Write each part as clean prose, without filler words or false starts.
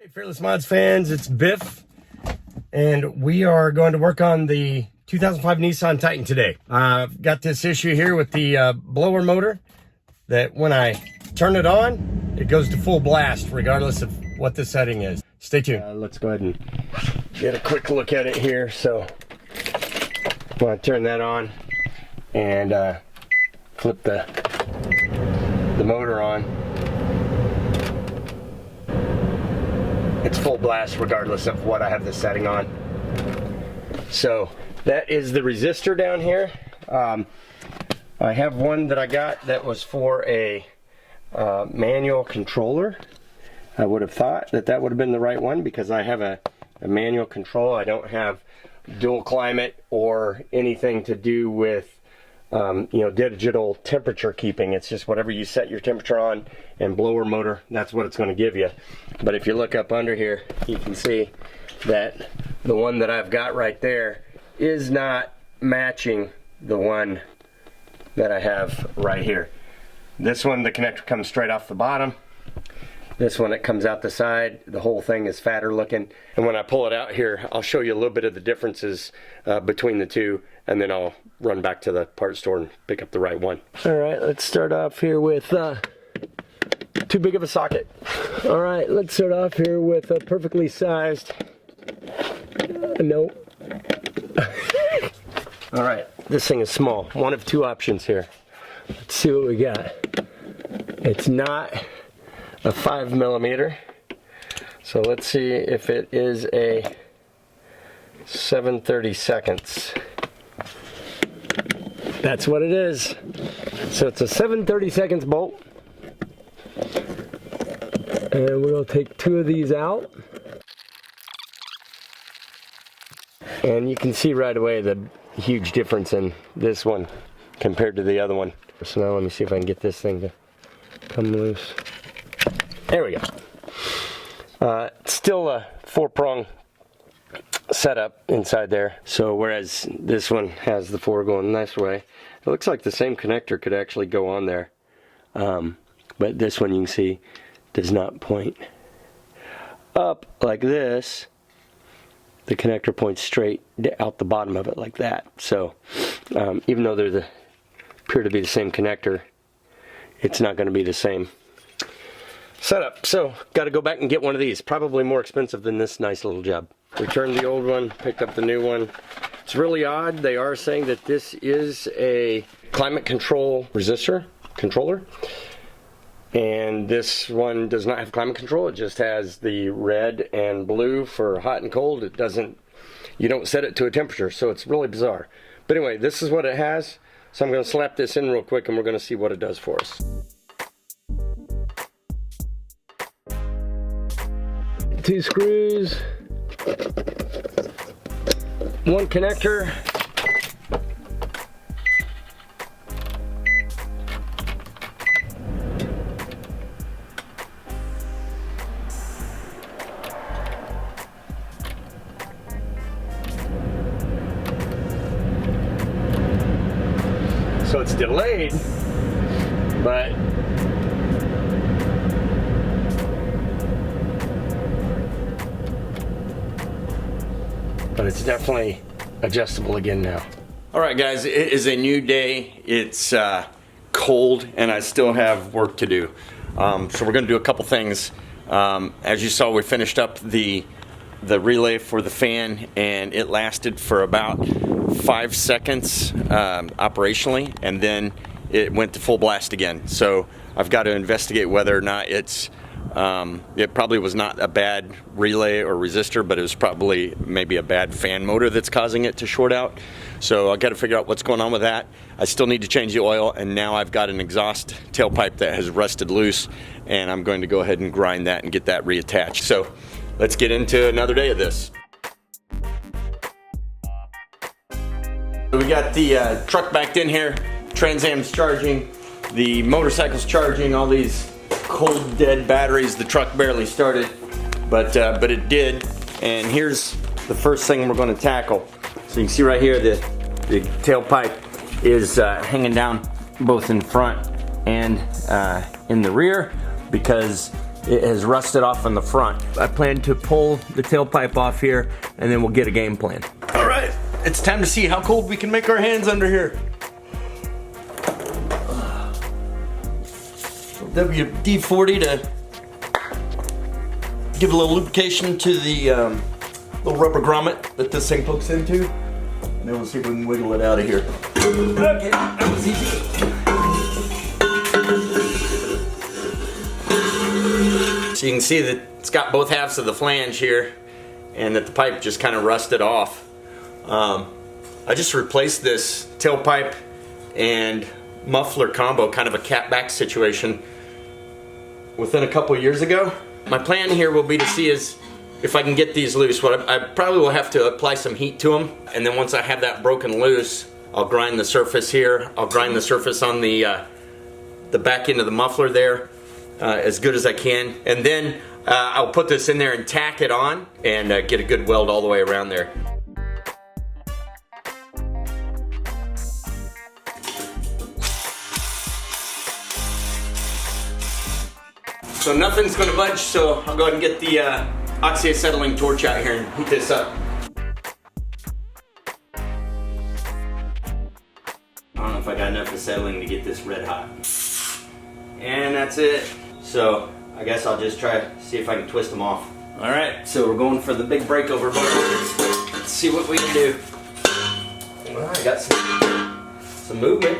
Hey Fearless Mods fans, it's Biff, and we are going to work on the 2005 Nissan Titan today. I've got this issue here with the blower motor that when I turn it on, it goes to full blast regardless of what the setting is. Stay tuned. Let's go ahead and get a quick look at it here. So I'm going to turn that on and flip the motor on. It's full blast regardless of what I have the setting on. So that is the resistor down here. I have one that I got that was for a manual controller. I would have thought that that would have been the right one because I have a manual control. I don't have dual climate or anything to do with digital temperature keeping. It's just whatever you set your temperature on, and blower motor, that's what it's going to give you. But if you look up under here, you can see that the one that I've got right there is not matching the one that I have right here. This one, the connector comes straight off the bottom. This one, it comes out the side. The whole thing is fatter looking. And when I pull it out here, I'll show you a little bit of the differences between the two, and then I'll run back to the parts store and pick up the right one. All right, let's start off here with too big of a socket. All right, let's start off here with a perfectly sized, no. All right, this thing is small. One of two options here. Let's see what we got. It's not a 5mm. So let's see if it is a 7/32. That's what it is. So it's a 7/32 bolt. And we'll take two of these out. And you can see right away the huge difference in this one compared to the other one. So now let me see if I can get this thing to come loose. There we go. Still a 4-prong setup inside there. So whereas this one has the 4 going this way, it looks like the same connector could actually go on there. But this one you can see does not point up like this. The connector points straight out the bottom of it like that. So even though they appear to be the same connector, it's not going to be the same setup. So got to go back and get one of these. Probably more expensive than this nice little job. Returned the old one, picked up the new one. It's really odd. They are saying that this is a climate control resistor controller, and this one does not have climate control. It just has the red and blue for hot and cold. It doesn't, you don't set it to a temperature, so it's really bizarre. But anyway, this is what it has. So I'm going to slap this in real quick and we're going to see what it does for us. 2 screws, 1 connector, so it's delayed, but it's definitely adjustable again now. All right guys, it is a new day. It's cold and I still have work to do. So we're gonna do a couple things. As you saw, we finished up the relay for the fan, and it lasted for about 5 seconds operationally, and then it went to full blast again. So I've got to investigate whether or not it's it probably was not a bad relay or resistor, but it was probably maybe a bad fan motor that's causing it to short out. So I've got to figure out what's going on with that. I still need to change the oil, and now I've got an exhaust tailpipe that has rusted loose, and I'm going to go ahead and grind that and get that reattached. So let's get into another day of this. So we got the truck backed in here, Trans Am's charging, the motorcycle's charging, all these cold dead batteries. The truck barely started, but it did. And here's the first thing we're going to tackle. So you can see right here the tailpipe is hanging down both in front and in the rear, because it has rusted off on the front. I plan to pull the tailpipe off here and then we'll get a game plan. All right, it's time to see how cold we can make our hands under here. WD-40 to give a little lubrication to the little rubber grommet that this thing pokes into. And then we'll see if we can wiggle it out of here. Okay, that was easy. So you can see that it's got both halves of the flange here and that the pipe just kind of rusted off. I just replaced this tailpipe and muffler combo, kind of a catback situation, within a couple years ago. My plan here will be to see is if I can get these loose. I probably will have to apply some heat to them, and then once I have that broken loose, I'll grind the surface here. I'll grind the surface on the back end of the muffler there as good as I can, and then I'll put this in there and tack it on and get a good weld all the way around there. So nothing's going to budge, so I'll go ahead and get the oxyacetylene torch out here and heat this up. I don't know if I got enough acetylene to get this red hot. And that's it. So I guess I'll just try to see if I can twist them off. Alright, so we're going for the big breakover button. Let's see what we can do. Well, I got some movement.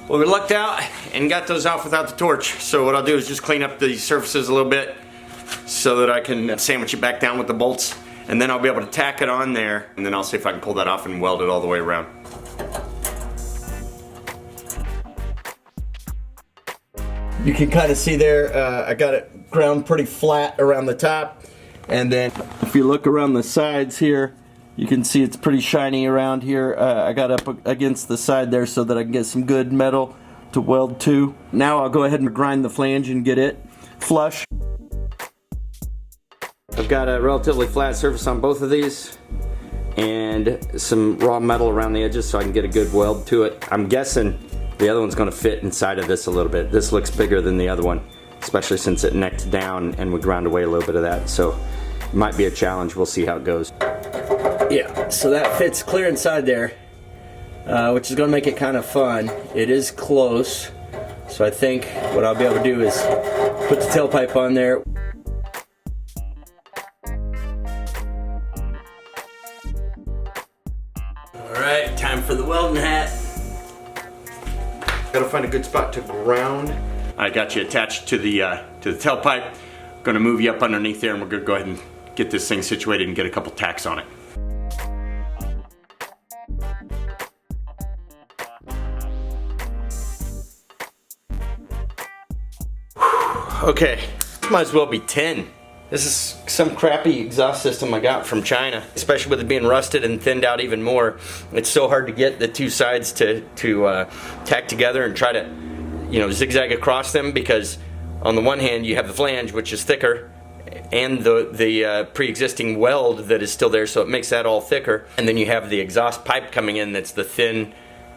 Well, we lucked out and got those off without the torch. So what I'll do is just clean up the surfaces a little bit so that I can sandwich it back down with the bolts. And then I'll be able to tack it on there, and then I'll see if I can pull that off and weld it all the way around. You can kind of see there, I got it ground pretty flat around the top. And then if you look around the sides here, you can see it's pretty shiny around here. I got up against the side there so that I can get some good metal to weld to. Now I'll go ahead and grind the flange and get it flush. I've got a relatively flat surface on both of these and some raw metal around the edges so I can get a good weld to it. I'm guessing the other one's going to fit inside of this a little bit. This looks bigger than the other one, especially since it necked down and we ground away a little bit of that. So it might be a challenge. We'll see how it goes. Yeah, so that fits clear inside there, which is going to make it kind of fun. It is close, so I think what I'll be able to do is put the tailpipe on there. Alright, time for the welding hat. Gotta find a good spot to ground. I got you attached to the tailpipe. Gonna move you up underneath there and we're gonna go ahead and get this thing situated and get a couple tacks on it. Okay, might as well be 10. This is some crappy exhaust system I got from China, especially with it being rusted and thinned out even more. It's so hard to get the two sides to tack together and try to, zigzag across them, because on the one hand you have the flange, which is thicker, and the pre-existing weld that is still there, so it makes that all thicker. And then you have the exhaust pipe coming in that's the thin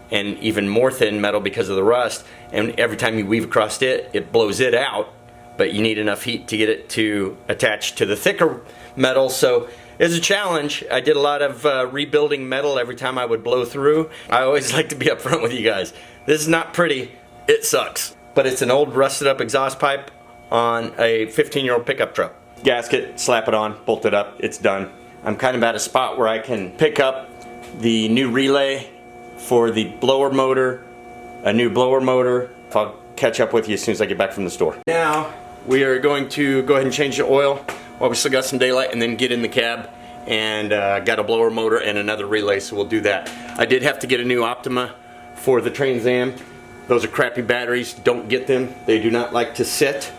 and even more thin metal because of the rust, and every time you weave across it, it blows it out. But you need enough heat to get it to attach to the thicker metal, so it's a challenge. I did a lot of rebuilding metal every time I would blow through. I always like to be upfront with you guys. This is not pretty, it sucks. But it's an old rusted up exhaust pipe on a 15-year-old pickup truck. Gasket, slap it on, bolt it up, it's done. I'm kind of at a spot where I can pick up the new relay for the blower motor, a new blower motor. I'll catch up with you as soon as I get back from the store. Now, we are going to go ahead and change the oil while we still got some daylight, and then get in the cab. And got a blower motor and another relay, so we'll do that. I did have to get a new Optima for the Trans Am. Those are crappy batteries, don't get them. They do not like to sit,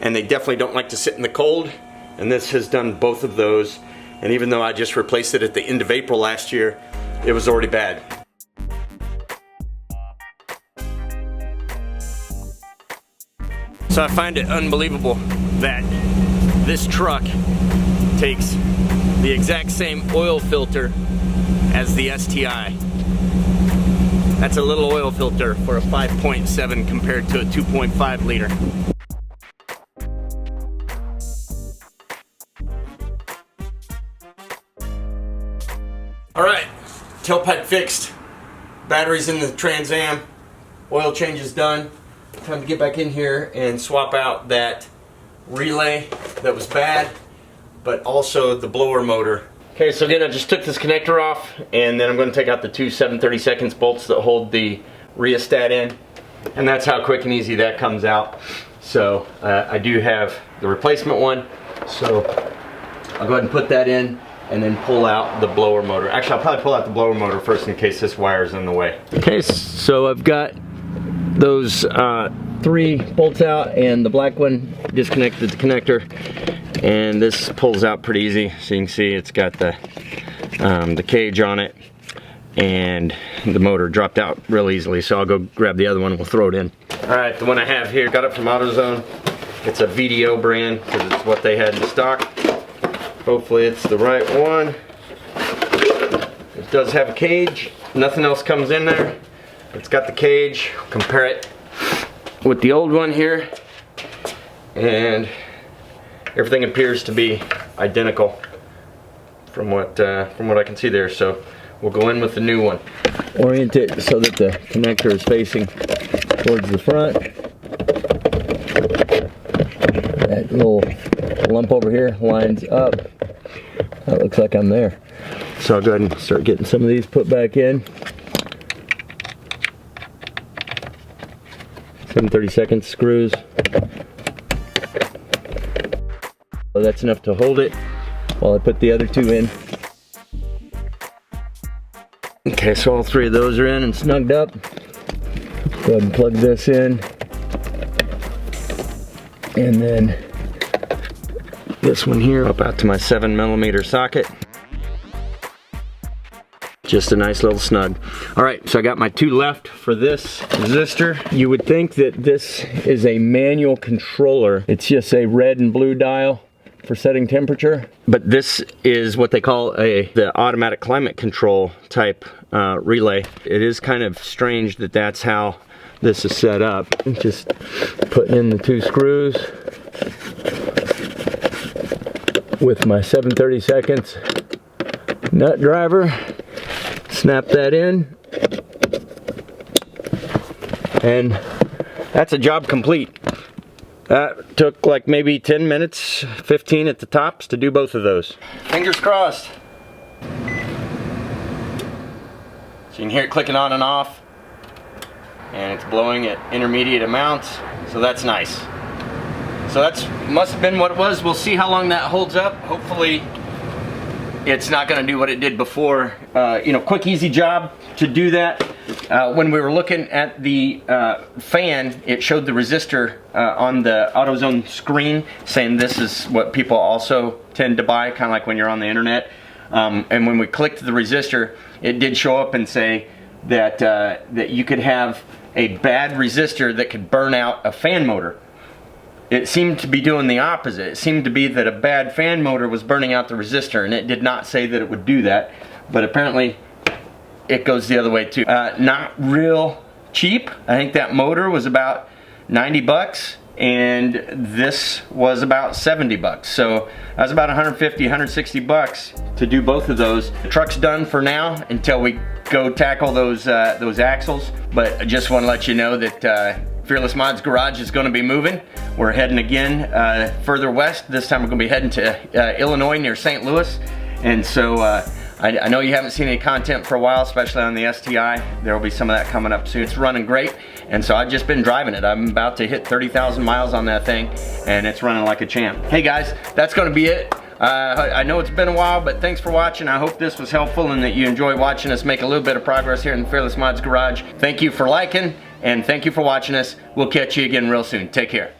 and they definitely don't like to sit in the cold. And this has done both of those. And even though I just replaced it at the end of April last year, it was already bad. So I find it unbelievable that this truck takes the exact same oil filter as the STI. That's a little oil filter for a 5.7 compared to a 2.5 liter. All right, tailpipe fixed. Batteries in the Trans Am. Oil change is done. Time to get back in here and swap out that relay that was bad, but also the blower motor. Okay, so again, I just took this connector off, and then I'm going to take out the two 7/32 bolts that hold the rheostat in, and that's how quick and easy that comes out. So I do have the replacement one, so I'll go ahead and put that in and then pull out the blower motor. Actually, I'll probably pull out the blower motor first in case this wire is in the way. Okay, so I've got those 3 bolts out, and the black one disconnected the connector, and this pulls out pretty easy. So you can see it's got the cage on it, and the motor dropped out real easily. So I'll go grab the other one and we'll throw it in. All right, the one I have here, got it from AutoZone. It's a VDO brand because it's what they had in stock. Hopefully it's the right one. It does have a cage. Nothing else comes in there. It's got the cage. Compare it with the old one here, and everything appears to be identical from what I can see there. So we'll go in with the new one. Orient it so that the connector is facing towards the front. That little lump over here lines up. That looks like I'm there. So I'll go ahead and start getting some of these put back in. 7/32 screws. So that's enough to hold it while I put the other 2 in. Okay, so all 3 of those are in and snugged up. Go ahead and plug this in. And then this one here up out to my 7mm socket. Just a nice little snug. All right, so I got my 2 left for this resistor. You would think that this is a manual controller. It's just a red and blue dial for setting temperature. But this is what they call the automatic climate control type relay. It is kind of strange that that's how this is set up. Just putting in the 2 screws with my 7/32 nut driver. Snap that in, and that's a job complete. That took like maybe 10 minutes, 15 at the tops to do both of those. Fingers crossed. So you can hear it clicking on and off, and it's blowing at intermediate amounts, so that's nice. So that's must have been what it was. We'll see how long that holds up. Hopefully it's not going to do what it did before. You know, quick, easy job to do that. When we were looking at the fan, it showed the resistor on the AutoZone screen, saying this is what people also tend to buy, kind of like when you're on the internet. And when we clicked the resistor, it did show up and say that that you could have a bad resistor that could burn out a fan motor. It seemed to be doing the opposite. It seemed to be that a bad fan motor was burning out the resistor, and it did not say that it would do that, but apparently it goes the other way too. Not real cheap. I think that motor was about 90 bucks, and this was about 70 bucks. So that's about 150, 160 bucks to do both of those. The truck's done for now until we go tackle those axles, but I just want to let you know that Fearless Mods Garage is going to be moving. We're heading again further west. This time we're going to be heading to Illinois near St. Louis. And so I know you haven't seen any content for a while, especially on the STI. There will be some of that coming up soon. It's running great, and so I've just been driving it. I'm about to hit 30,000 miles on that thing, and it's running like a champ. Hey guys, that's going to be it. I know it's been a while, but thanks for watching. I hope this was helpful and that you enjoy watching us make a little bit of progress here in the Fearless Mods Garage. Thank you for liking, and thank you for watching us. We'll catch you again real soon. Take care.